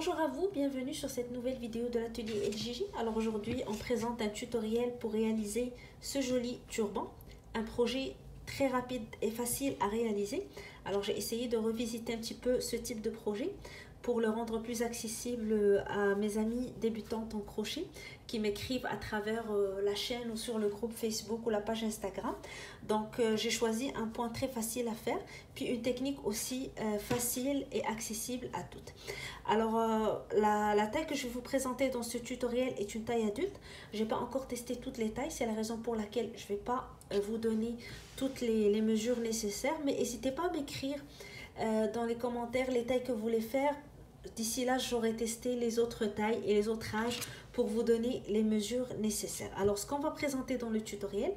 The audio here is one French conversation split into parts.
Bonjour à vous, bienvenue sur cette nouvelle vidéo de l'atelier LJJ. Alors aujourd'hui, on présente un tutoriel pour réaliser ce joli turban, un projet très rapide et facile à réaliser. Alors j'ai essayé de revisiter un petit peu ce type de projet pour le rendre plus accessible à mes amis débutantes en crochet qui m'écrivent à travers la chaîne ou sur le groupe Facebook ou la page Instagram. Donc j'ai choisi un point très facile à faire, puis une technique aussi facile et accessible à toutes. Alors la taille que je vais vous présenter dans ce tutoriel est une taille adulte. Je n'ai pas encore testé toutes les tailles, c'est la raison pour laquelle je ne vais pas vous donner toutes les mesures nécessaires, mais n'hésitez pas à m'écrire dans les commentaires les tailles que vous voulez faire. D'ici là, j'aurai testé les autres tailles et les autres âges pour vous donner les mesures nécessaires. Alors, ce qu'on va présenter dans le tutoriel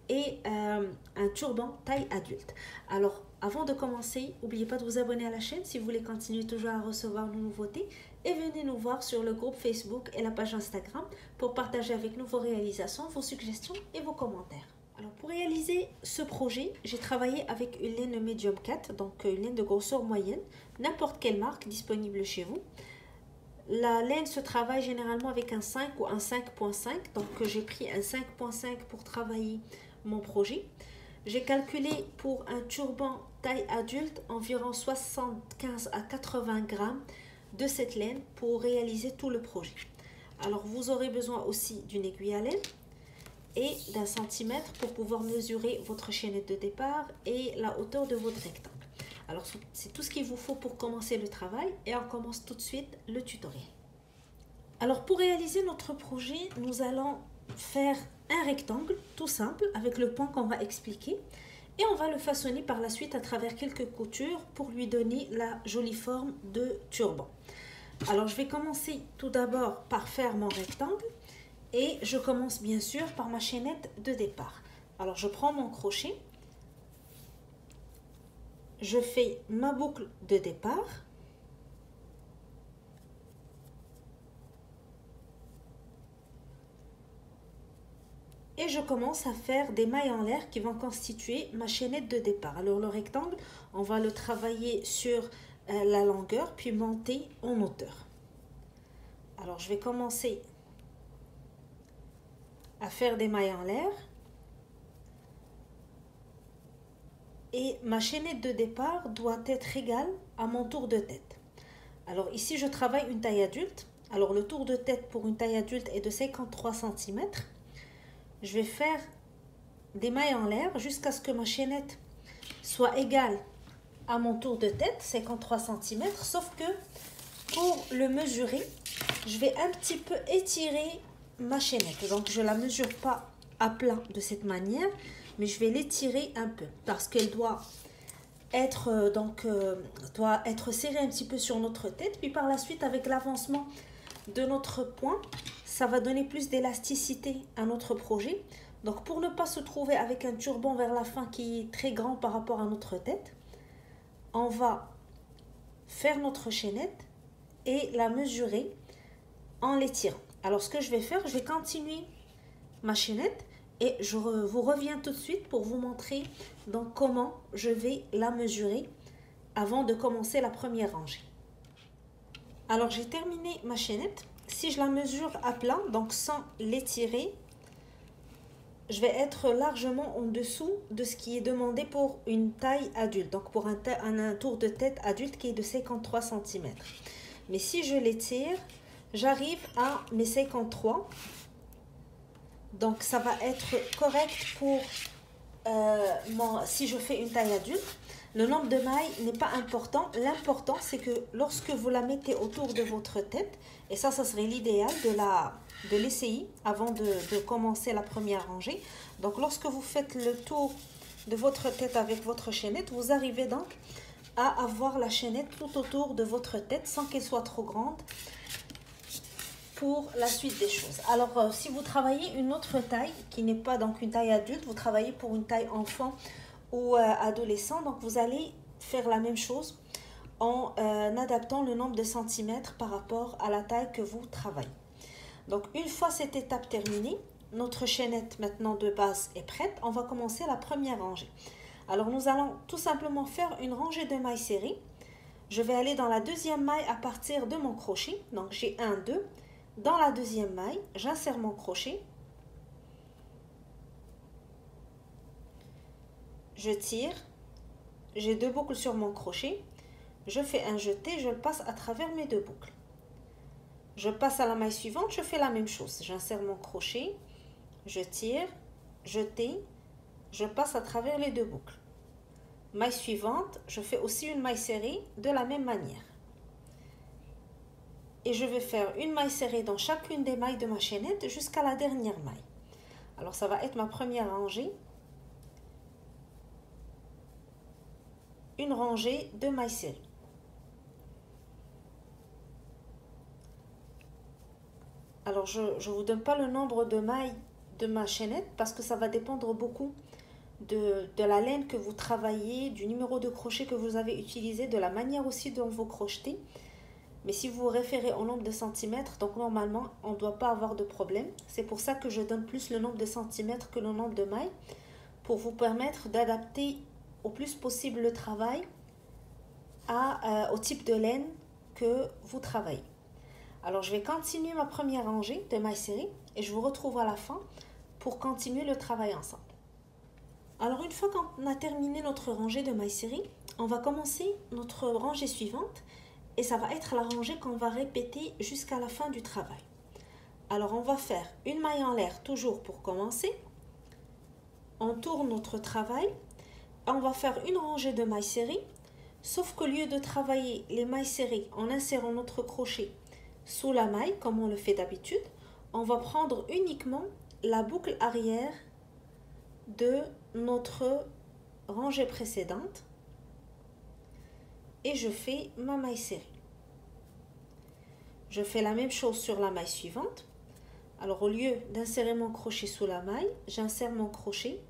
est un turban taille adulte. Alors, avant de commencer, n'oubliez pas de vous abonner à la chaîne si vous voulez continuer toujours à recevoir nos nouveautés. Et venez nous voir sur le groupe Facebook et la page Instagram pour partager avec nous vos réalisations, vos suggestions et vos commentaires. Alors pour réaliser ce projet, j'ai travaillé avec une laine Medium 4, donc une laine de grosseur moyenne, n'importe quelle marque disponible chez vous. La laine se travaille généralement avec un 5 ou un 5.5, donc j'ai pris un 5.5 pour travailler mon projet. J'ai calculé pour un turban taille adulte environ 75 à 80 grammes de cette laine pour réaliser tout le projet. Alors vous aurez besoin aussi d'une aiguille à laine et d'un centimètre pour pouvoir mesurer votre chaînette de départ et la hauteur de votre rectangle. Alors c'est tout ce qu'il vous faut pour commencer le travail et on commence tout de suite le tutoriel. Alors pour réaliser notre projet, nous allons faire un rectangle tout simple avec le point qu'on va expliquer et on va le façonner par la suite à travers quelques coutures pour lui donner la jolie forme de turban. Alors je vais commencer tout d'abord par faire mon rectangle. Et je commence bien sûr par ma chaînette de départ. Alors je prends mon crochet, je fais ma boucle de départ, et je commence à faire des mailles en l'air qui vont constituer ma chaînette de départ. Alors le rectangle, on va le travailler sur la longueur puis monter en hauteur. Alors je vais commencer à faire des mailles en l'air et ma chaînette de départ doit être égale à mon tour de tête. Alors ici je travaille une taille adulte. Alors le tour de tête pour une taille adulte est de 53 cm. Je vais faire des mailles en l'air jusqu'à ce que ma chaînette soit égale à mon tour de tête, 53 cm, sauf que pour le mesurer, je vais un petit peu étirer ma chaînette. Donc je la mesure pas à plat de cette manière, mais je vais l'étirer un peu parce qu'elle doit être serrée un petit peu sur notre tête. Puis par la suite, avec l'avancement de notre point, ça va donner plus d'élasticité à notre projet. Donc pour ne pas se trouver avec un turban vers la fin qui est très grand par rapport à notre tête, on va faire notre chaînette et la mesurer en l'étirant. Alors ce que je vais faire, je vais continuer ma chaînette et je vous reviens tout de suite pour vous montrer donc comment je vais la mesurer avant de commencer la première rangée. Alors j'ai terminé ma chaînette. Si je la mesure à plat, donc sans l'étirer, je vais être largement en dessous de ce qui est demandé pour une taille adulte, donc pour un tour de tête adulte qui est de 53 cm. Mais si je l'étire, j'arrive à mes 53, donc ça va être correct pour si je fais une taille adulte. Le nombre de mailles n'est pas important, l'important c'est que lorsque vous la mettez autour de votre tête, et ça serait l'idéal de l'essayer avant de commencer la première rangée. Donc lorsque vous faites le tour de votre tête avec votre chaînette, vous arrivez donc à avoir la chaînette tout autour de votre tête sans qu'elle soit trop grande pour la suite des choses. Alors si vous travaillez une autre taille qui n'est pas donc une taille adulte, vous travaillez pour une taille enfant ou adolescent, donc vous allez faire la même chose en adaptant le nombre de centimètres par rapport à la taille que vous travaillez. Donc une fois cette étape terminée, notre chaînette maintenant de base est prête, on va commencer la première rangée. Alors nous allons tout simplement faire une rangée de mailles serrées. je vais aller dans la deuxième maille à partir de mon crochet. Donc j'ai 1, 2. Dans la deuxième maille, j'insère mon crochet. Je tire. J'ai 2 boucles sur mon crochet. Je fais un jeté, je le passe à travers mes 2 boucles. Je passe à la maille suivante, je fais la même chose. J'insère mon crochet, je tire, jeté, je passe à travers les 2 boucles. Maille suivante, je fais aussi une maille serrée de la même manière. Et je vais faire une maille serrée dans chacune des mailles de ma chaînette jusqu'à la dernière maille. Alors ça va être ma première rangée. Une rangée de mailles serrées. Alors je ne vous donne pas le nombre de mailles de ma chaînette parce que ça va dépendre beaucoup de la laine que vous travaillez, du numéro de crochet que vous avez utilisé, de la manière aussi dont vous crochetez. Mais si vous vous référez au nombre de centimètres, donc normalement on ne doit pas avoir de problème. C'est pour ça que je donne plus le nombre de centimètres que le nombre de mailles, pour vous permettre d'adapter au plus possible le travail au type de laine que vous travaillez. Alors je vais continuer ma première rangée de mailles serrées et je vous retrouve à la fin pour continuer le travail ensemble. Alors une fois qu'on a terminé notre rangée de mailles serrées, on va commencer notre rangée suivante et ça va être la rangée qu'on va répéter jusqu'à la fin du travail. Alors on va faire une maille en l'air toujours pour commencer. On tourne notre travail. On va faire une rangée de mailles serrées, sauf qu'au lieu de travailler les mailles serrées en insérant notre crochet sous la maille, comme on le fait d'habitude, on va prendre uniquement la boucle arrière de notre rangée précédente et je fais ma maille serrée. Je fais la même chose sur la maille suivante. Alors au lieu d'insérer mon crochet sous la maille, j'insère mon crochet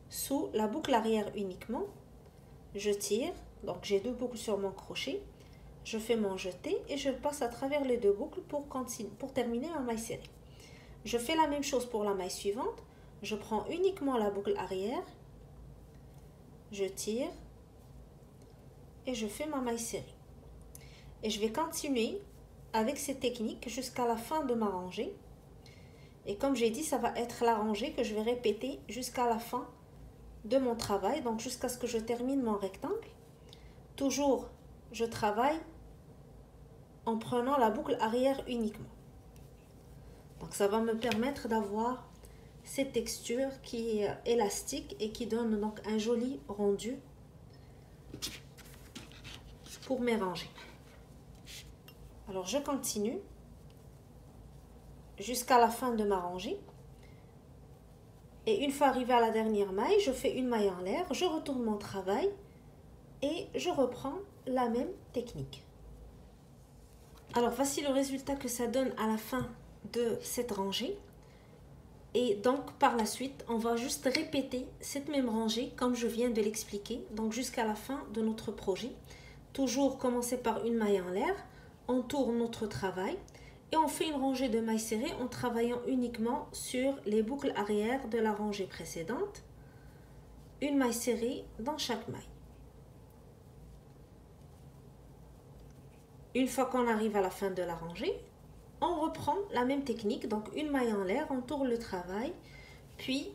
sous la boucle arrière uniquement. Je tire, donc j'ai 2 boucles sur mon crochet. Je fais mon jeté et je passe à travers les 2 boucles pour terminer ma maille serrée. Je fais la même chose pour la maille suivante. Je prends uniquement la boucle arrière, je tire et je fais ma maille serrée. Et je vais continuer avec ces techniques jusqu'à la fin de ma rangée. Et comme j'ai dit, ça va être la rangée que je vais répéter jusqu'à la fin de mon travail, donc jusqu'à ce que je termine mon rectangle. Toujours, je travaille en prenant la boucle arrière uniquement. Donc ça va me permettre d'avoir cette texture qui est élastique et qui donne donc un joli rendu pour mes rangées. Alors je continue jusqu'à la fin de ma rangée. Et une fois arrivé à la dernière maille, je fais une maille en l'air, je retourne mon travail et je reprends la même technique. Alors voici le résultat que ça donne à la fin de cette rangée. Et donc par la suite, on va juste répéter cette même rangée comme je viens de l'expliquer, donc jusqu'à la fin de notre projet. Toujours commencer par une maille en l'air, on tourne notre travail et on fait une rangée de mailles serrées en travaillant uniquement sur les boucles arrière de la rangée précédente. Une maille serrée dans chaque maille. Une fois qu'on arrive à la fin de la rangée, on reprend la même technique, donc une maille en l'air, on tourne le travail, puis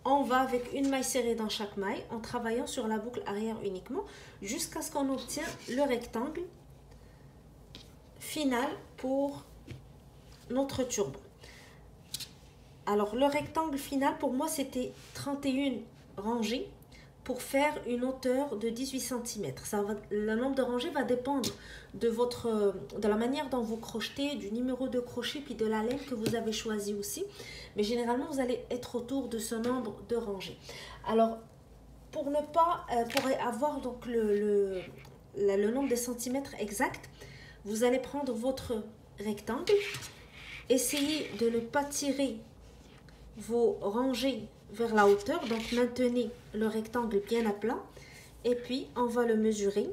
on va avec une maille serrée dans chaque maille en travaillant sur la boucle arrière uniquement jusqu'à ce qu'on obtienne le rectangle final pour notre turban. Alors le rectangle final pour moi c'était 31 rangées pour faire une hauteur de 18 cm. Le nombre de rangées va dépendre de la manière dont vous crochetez, du numéro de crochet puis de la laine que vous avez choisi aussi. Mais généralement vous allez être autour de ce nombre de rangées. Alors pour avoir donc le nombre de centimètres exact, vous allez prendre votre rectangle, essayez de ne pas tirer vos rangées vers la hauteur, donc maintenez le rectangle bien à plat et puis on va le mesurer.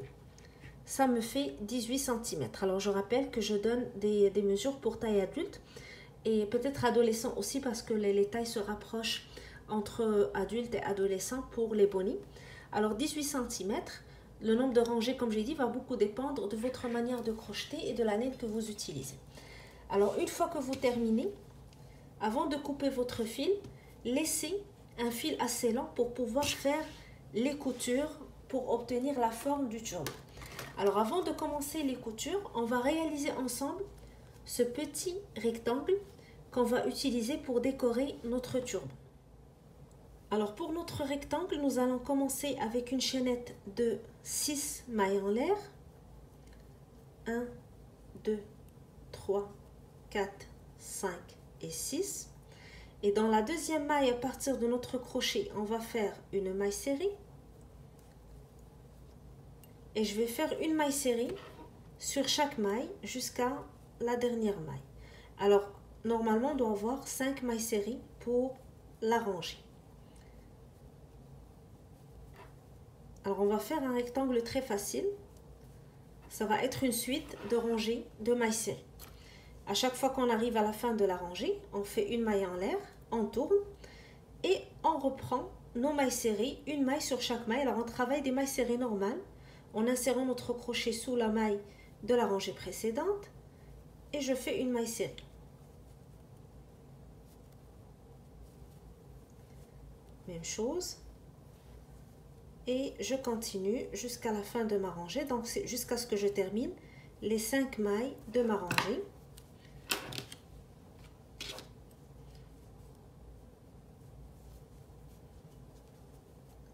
Ça me fait 18 cm. Alors je rappelle que je donne des mesures pour taille adulte et peut-être adolescent aussi parce que les tailles se rapprochent entre adultes et adolescents pour les bonnets. Alors 18 cm, le nombre de rangées, comme j'ai dit, va beaucoup dépendre de votre manière de crocheter et de la laine que vous utilisez. Alors, une fois que vous terminez, avant de couper votre fil, laissez un fil assez lent pour pouvoir faire les coutures pour obtenir la forme du turban. Alors, avant de commencer les coutures, on va réaliser ensemble ce petit rectangle qu'on va utiliser pour décorer notre turban. Alors, pour notre rectangle, nous allons commencer avec une chaînette de 6 mailles en l'air. 1, 2, 3, 4, 5 et 6. Et dans la deuxième maille, à partir de notre crochet, on va faire une maille serrée. Et je vais faire une maille serrée sur chaque maille jusqu'à la dernière maille. Alors, normalement, on doit avoir 5 mailles serrées pour la rangée. Alors, on va faire un rectangle très facile. Ça va être une suite de rangées de mailles serrées. À chaque fois qu'on arrive à la fin de la rangée, on fait une maille en l'air, on tourne et on reprend nos mailles serrées, une maille sur chaque maille. Alors, on travaille des mailles serrées normales en insérant notre crochet sous la maille de la rangée précédente et je fais une maille serrée. Même chose. Et je continue jusqu'à la fin de ma rangée, donc c'est jusqu'à ce que je termine les 5 mailles de ma rangée.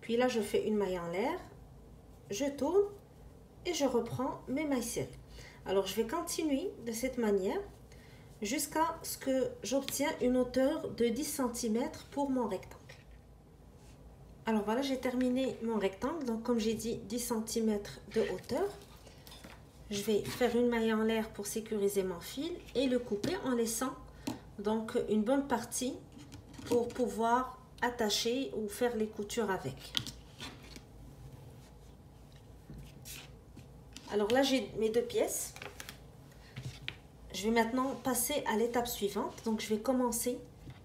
Puis là, je fais une maille en l'air, je tourne et je reprends mes mailles serrées. Alors, je vais continuer de cette manière jusqu'à ce que j'obtiens une hauteur de 10 cm pour mon rectangle. Alors voilà, j'ai terminé mon rectangle, donc comme j'ai dit 10 cm de hauteur. Je vais faire une maille en l'air pour sécuriser mon fil et le couper en laissant donc une bonne partie pour pouvoir attacher ou faire les coutures avec. Alors là, j'ai mes 2 pièces. Je vais maintenant passer à l'étape suivante. Donc je vais commencer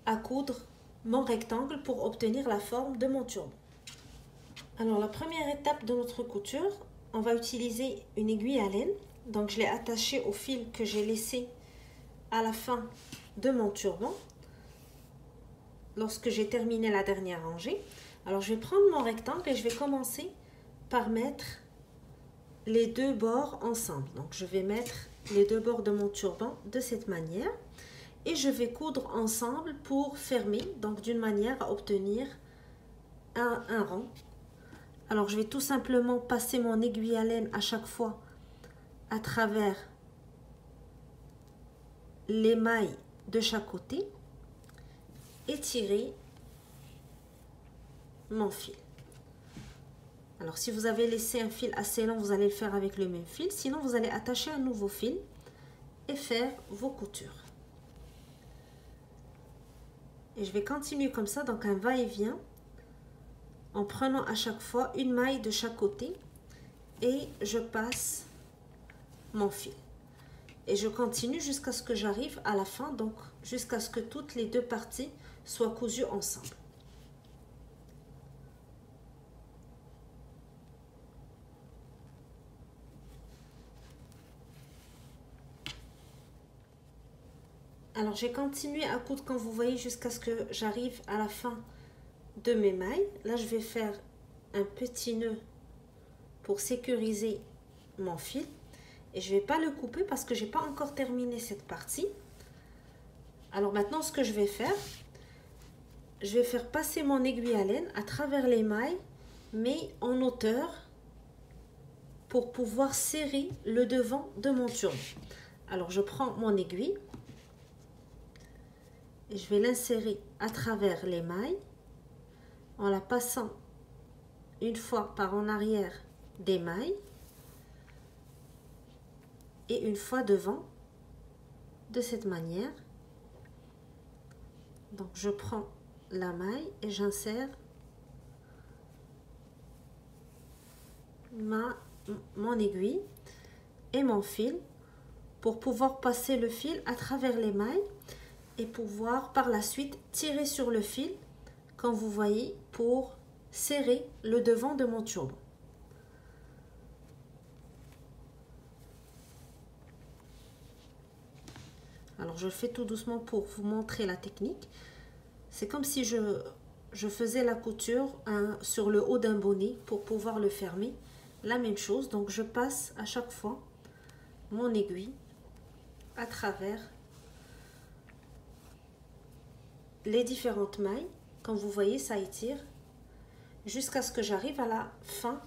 à coudre mon rectangle pour obtenir la forme de mon turban. Alors la première étape de notre couture, on va utiliser une aiguille à laine. Donc je l'ai attachée au fil que j'ai laissé à la fin de mon turban lorsque j'ai terminé la dernière rangée. Alors je vais prendre mon rectangle et je vais commencer par mettre les 2 bords ensemble. Donc je vais mettre les 2 bords de mon turban de cette manière. Et je vais coudre ensemble pour fermer, donc d'une manière à obtenir un rond. Alors je vais tout simplement passer mon aiguille à laine à chaque fois à travers les mailles de chaque côté et tirer mon fil. Alors si vous avez laissé un fil assez long, vous allez le faire avec le même fil, sinon vous allez attacher un nouveau fil et faire vos coutures. Et je vais continuer comme ça, donc un va-et-vient, en prenant à chaque fois une maille de chaque côté et je passe mon fil. Et je continue jusqu'à ce que j'arrive à la fin, donc jusqu'à ce que toutes les 2 parties soient cousues ensemble. Alors j'ai continué à coudre comme vous voyez jusqu'à ce que j'arrive à la fin de mes mailles. Là je vais faire un petit nœud pour sécuriser mon fil et je ne vais pas le couper parce que j'ai pas encore terminé cette partie. Alors maintenant ce que je vais faire, je vais faire passer mon aiguille à laine à travers les mailles mais en hauteur pour pouvoir serrer le devant de mon turban. Alors je prends mon aiguille et je vais l'insérer à travers les mailles en la passant une fois par en arrière des mailles et une fois devant de cette manière. Donc je prends la maille et j'insère mon aiguille et mon fil pour pouvoir passer le fil à travers les mailles et pouvoir par la suite tirer sur le fil comme vous voyez pour serrer le devant de mon turban. Alors je le fais tout doucement pour vous montrer la technique. C'est comme si je faisais la couture sur le haut d'un bonnet pour pouvoir le fermer. La même chose, donc je passe à chaque fois mon aiguille à travers les différentes mailles. Comme vous voyez, ça étire jusqu'à ce que j'arrive à la fin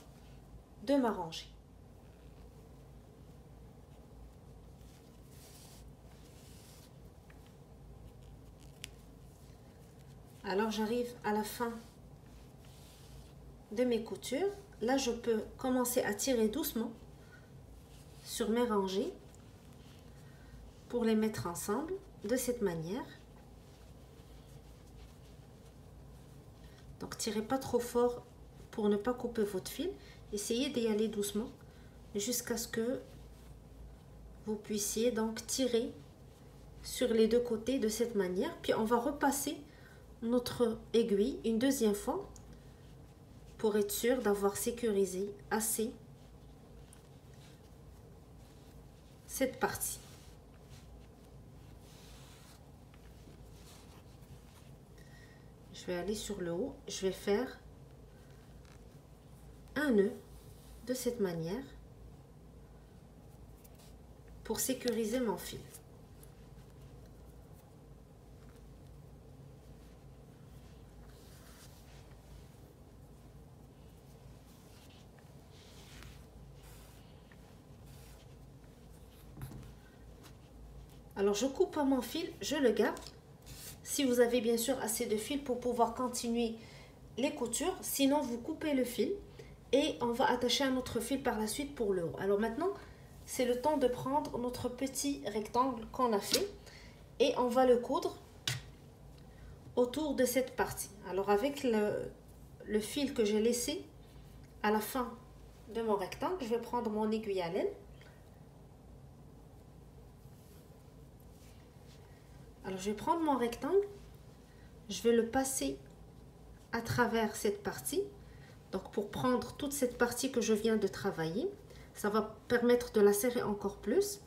de ma rangée. Alors j'arrive à la fin de mes coutures. Là, je peux commencer à tirer doucement sur mes rangées pour les mettre ensemble de cette manière. Donc tirez pas trop fort pour ne pas couper votre fil. Essayez d'y aller doucement jusqu'à ce que vous puissiez donc tirer sur les deux côtés de cette manière. Puis on va repasser notre aiguille une deuxième fois pour être sûr d'avoir sécurisé assez cette partie. Je vais aller sur le haut, je vais faire un nœud de cette manière pour sécuriser mon fil. Alors je coupe mon fil, je le garde. Si vous avez bien sûr assez de fil pour pouvoir continuer les coutures, sinon vous coupez le fil et on va attacher un autre fil par la suite pour le haut. Alors maintenant, c'est le temps de prendre notre petit rectangle qu'on a fait et on va le coudre autour de cette partie. Alors avec le fil que j'ai laissé à la fin de mon rectangle, je vais prendre mon aiguille à laine. Alors je vais prendre mon rectangle, je vais le passer à travers cette partie. Donc pour prendre toute cette partie que je viens de travailler, ça va permettre de la serrer encore plus.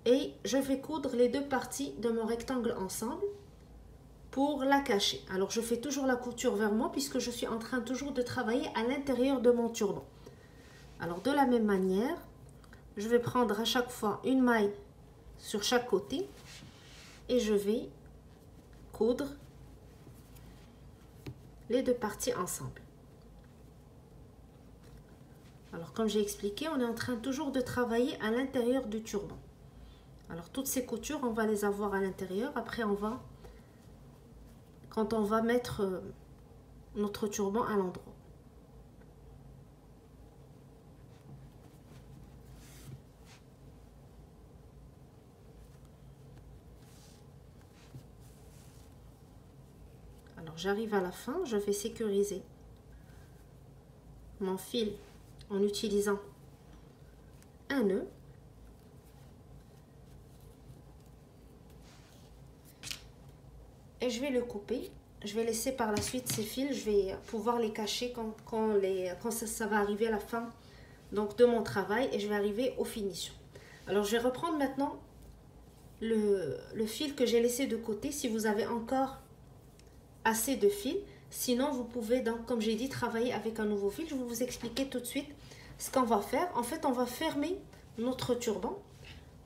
Et je vais coudre les deux parties de mon rectangle ensemble pour la cacher. Alors je fais toujours la couture vers moi puisque je suis en train toujours de travailler à l'intérieur de mon turban. Alors de la même manière, je vais prendre à chaque fois une maille sur chaque côté et je vais coudre les deux parties ensemble. Alors comme j'ai expliqué, on est en train toujours de travailler à l'intérieur du turban. Alors toutes ces coutures, on va les avoir à l'intérieur. Après quand on va mettre notre turban à l'endroit. Alors j'arrive à la fin, je vais sécuriser mon fil en utilisant un nœud. Et je vais le couper. Je vais laisser par la suite ces fils, je vais pouvoir les cacher quand ça va arriver à la fin donc, de mon travail et je vais arriver aux finitions. Alors je vais reprendre maintenant le fil que j'ai laissé de côté si vous avez encore assez de fil. Sinon vous pouvez donc, comme j'ai dit, travailler avec un nouveau fil. Je vais vous expliquer tout de suite ce qu'on va faire. En fait, on va fermer notre turban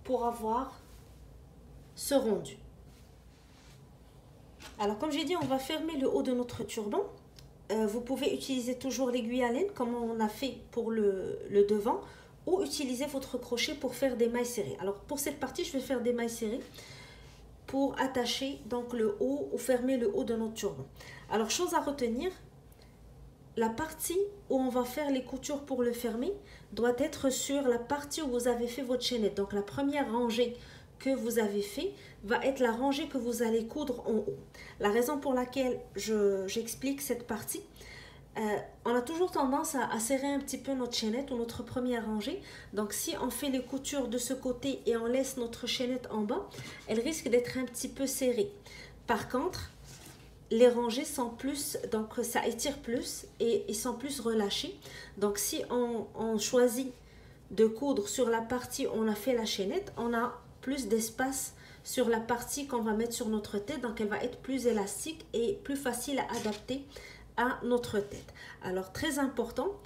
pour avoir ce rendu. Alors comme j'ai dit, on va fermer le haut de notre turban. Vous pouvez utiliser toujours l'aiguille à laine comme on a fait pour le devant ou utiliser votre crochet pour faire des mailles serrées. Alors pour cette partie, je vais faire des mailles serrées pour attacher donc le haut ou fermer le haut de notre turban. Alors chose à retenir, la partie où on va faire les coutures pour le fermer doit être sur la partie où vous avez fait votre chaînette. Donc la première rangée que vous avez fait va être la rangée que vous allez coudre en haut. La raison pour laquelle j'explique cette partie, on a toujours tendance à serrer un petit peu notre chaînette ou notre première rangée. Donc si on fait les coutures de ce côté et on laisse notre chaînette en bas, elle risque d'être un petit peu serrée. Par contre, les rangées sont plus, donc ça étire plus et ils sont plus relâchés. Donc si on choisit de coudre sur la partie où on a fait la chaînette, on a plus d'espace sur la partie qu'on va mettre sur notre tête. Donc elle va être plus élastique et plus facile à adapter à notre tête. Alors très important,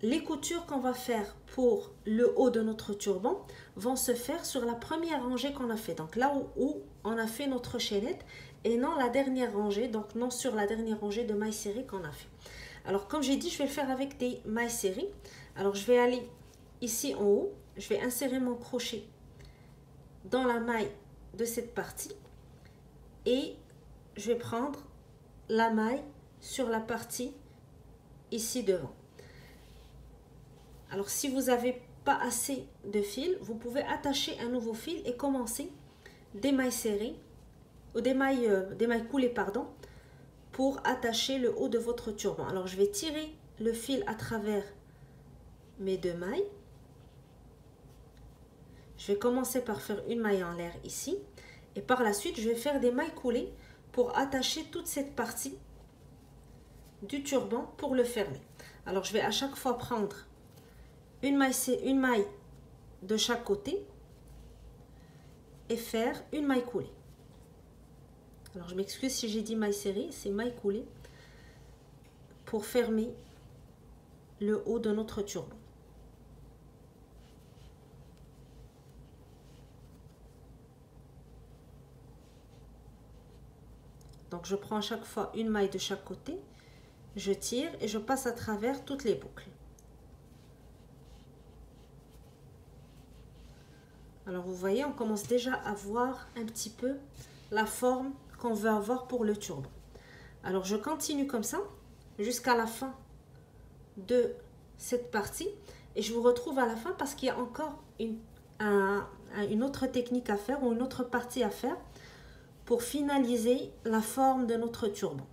les coutures qu'on va faire pour le haut de notre turban vont se faire sur la première rangée qu'on a fait. Donc là où on a fait notre chaînette et non la dernière rangée, donc non sur la dernière rangée de mailles serrées qu'on a fait. Alors comme j'ai dit, je vais le faire avec des mailles serrées. Alors je vais aller ici en haut, je vais insérer mon crochet dans la maille de cette partie et je vais prendre la maille sur la partie ici devant. Alors si vous n'avez pas assez de fil, vous pouvez attacher un nouveau fil et commencer des mailles serrées ou des mailles coulées pardon, pour attacher le haut de votre turban. Alors je vais tirer le fil à travers mes deux mailles. Je vais commencer par faire une maille en l'air ici et par la suite je vais faire des mailles coulées pour attacher toute cette partie du turban pour le fermer. Alors je vais à chaque fois prendre une maille de chaque côté et faire une maille coulée. Alors je m'excuse si j'ai dit maille serrée, c'est maille coulée pour fermer le haut de notre turban. Donc je prends à chaque fois une maille de chaque côté, je tire et je passe à travers toutes les boucles. Alors vous voyez, on commence déjà à voir un petit peu la forme qu'on veut avoir pour le turban. Alors je continue comme ça jusqu'à la fin de cette partie et je vous retrouve à la fin parce qu'il y a encore une autre technique à faire ou une autre partie à faire pour finaliser la forme de notre turban.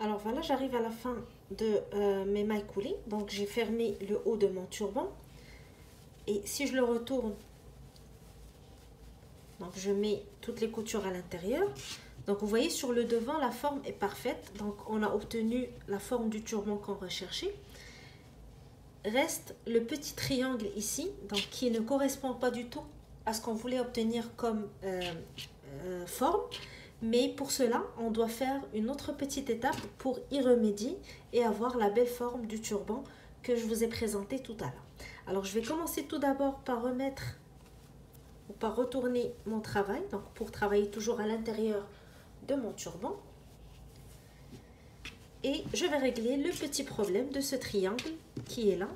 Alors voilà, j'arrive à la fin de mes mailles coulées. Donc j'ai fermé le haut de mon turban. Et si je le retourne, donc je mets toutes les coutures à l'intérieur. Donc vous voyez sur le devant, la forme est parfaite. Donc on a obtenu la forme du turban qu'on recherchait. Reste le petit triangle ici, donc qui ne correspond pas du tout à ce qu'on voulait obtenir comme forme. Mais pour cela, on doit faire une autre petite étape pour y remédier et avoir la belle forme du turban que je vous ai présenté tout à l'heure. Alors, je vais commencer tout d'abord par remettre ou par retourner mon travail, donc pour travailler toujours à l'intérieur de mon turban. Et je vais régler le petit problème de ce triangle qui est là.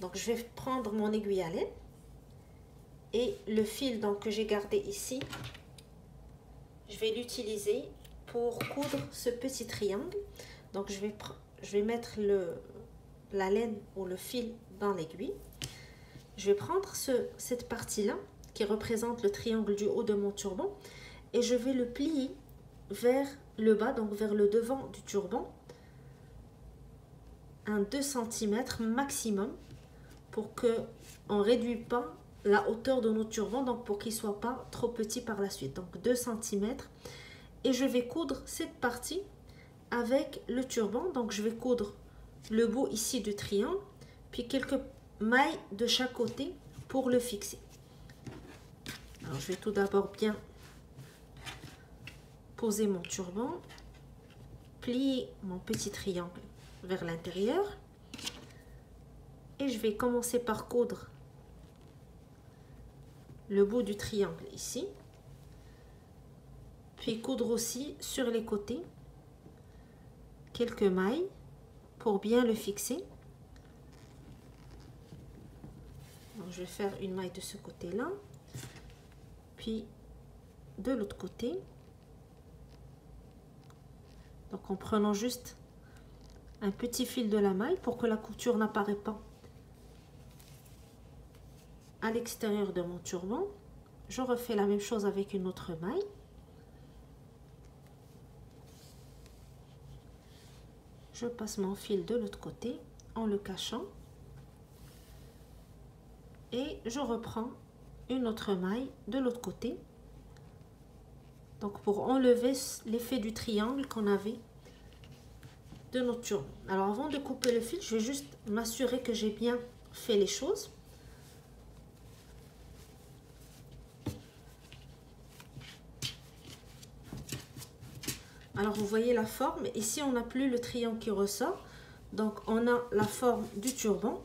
Donc, je vais prendre mon aiguille à laine. Et le fil donc, que j'ai gardé ici, je vais l'utiliser pour coudre ce petit triangle. Donc je vais mettre la laine ou le fil dans l'aiguille. Je vais prendre cette partie-là qui représente le triangle du haut de mon turban et je vais le plier vers le bas, donc vers le devant du turban, un 2 cm maximum pour qu'on ne réduise pas la hauteur de notre turban, donc pour qu'il ne soit pas trop petit par la suite. Donc 2 cm. Et je vais coudre cette partie avec le turban. Donc je vais coudre le bout ici du triangle, puis quelques mailles de chaque côté pour le fixer. Alors je vais tout d'abord bien poser mon turban, plier mon petit triangle vers l'intérieur. Et je vais commencer par coudre le bout du triangle ici, puis coudre aussi sur les côtés quelques mailles pour bien le fixer. Donc, je vais faire une maille de ce côté là, puis de l'autre côté, donc en prenant juste un petit fil de la maille pour que la couture n'apparaît pas à l'extérieur de mon turban. Je refais la même chose avec une autre maille. Je passe mon fil de l'autre côté en le cachant. Et je reprends une autre maille de l'autre côté Donc pour enlever l'effet du triangle qu'on avait de notre turban. Alors avant de couper le fil, je vais juste m'assurer que j'ai bien fait les choses. Alors vous voyez la forme, ici on n'a plus le triangle qui ressort, donc on a la forme du turban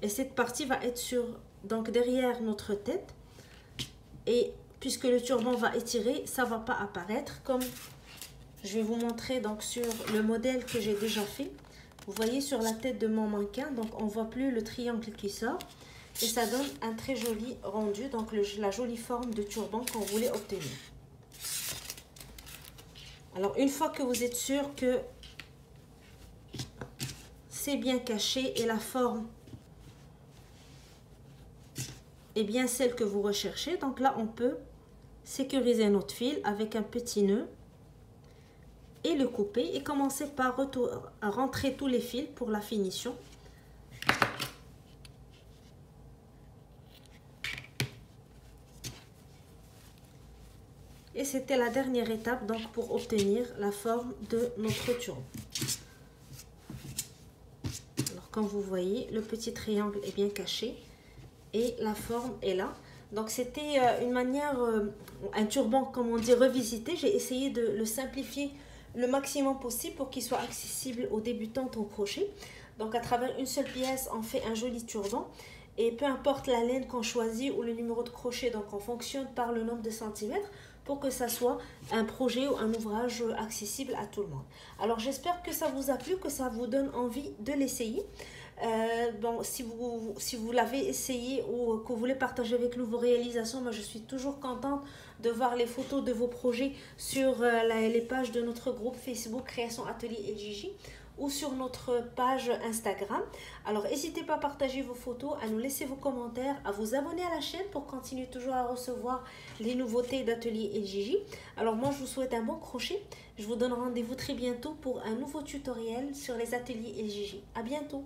et cette partie va être donc derrière notre tête, et puisque le turban va étirer, ça va pas apparaître comme je vais vous montrer donc sur le modèle que j'ai déjà fait. Vous voyez sur la tête de mon mannequin, donc on voit plus le triangle qui sort et ça donne un très joli rendu, donc la jolie forme de turban qu'on voulait obtenir. Alors, une fois que vous êtes sûr que c'est bien caché et la forme est bien celle que vous recherchez, donc là, on peut sécuriser notre fil avec un petit nœud et le couper et commencer par rentrer tous les fils pour la finition. Et c'était la dernière étape donc pour obtenir la forme de notre turban. Alors comme vous voyez, le petit triangle est bien caché et la forme est là. Donc c'était une manière, un turban comme on dit revisité. J'ai essayé de le simplifier le maximum possible pour qu'il soit accessible aux débutantes en crochet. Donc à travers une seule pièce, on fait un joli turban. Et peu importe la laine qu'on choisit ou le numéro de crochet, donc on fonctionne par le nombre de centimètres pour que ça soit un projet ou un ouvrage accessible à tout le monde. Alors j'espère que ça vous a plu, que ça vous donne envie de l'essayer. Bon, si vous l'avez essayé ou que vous voulez partager avec nous vos réalisations, moi je suis toujours contente de voir les photos de vos projets sur les pages de notre groupe Facebook Création Atelier LJJ ou sur notre page Instagram. Alors n'hésitez pas à partager vos photos, à nous laisser vos commentaires, à vous abonner à la chaîne pour continuer toujours à recevoir les nouveautés d'Atelier LJJ. Alors moi je vous souhaite un bon crochet. Je vous donne rendez-vous très bientôt pour un nouveau tutoriel sur les ateliers LJJ. À bientôt.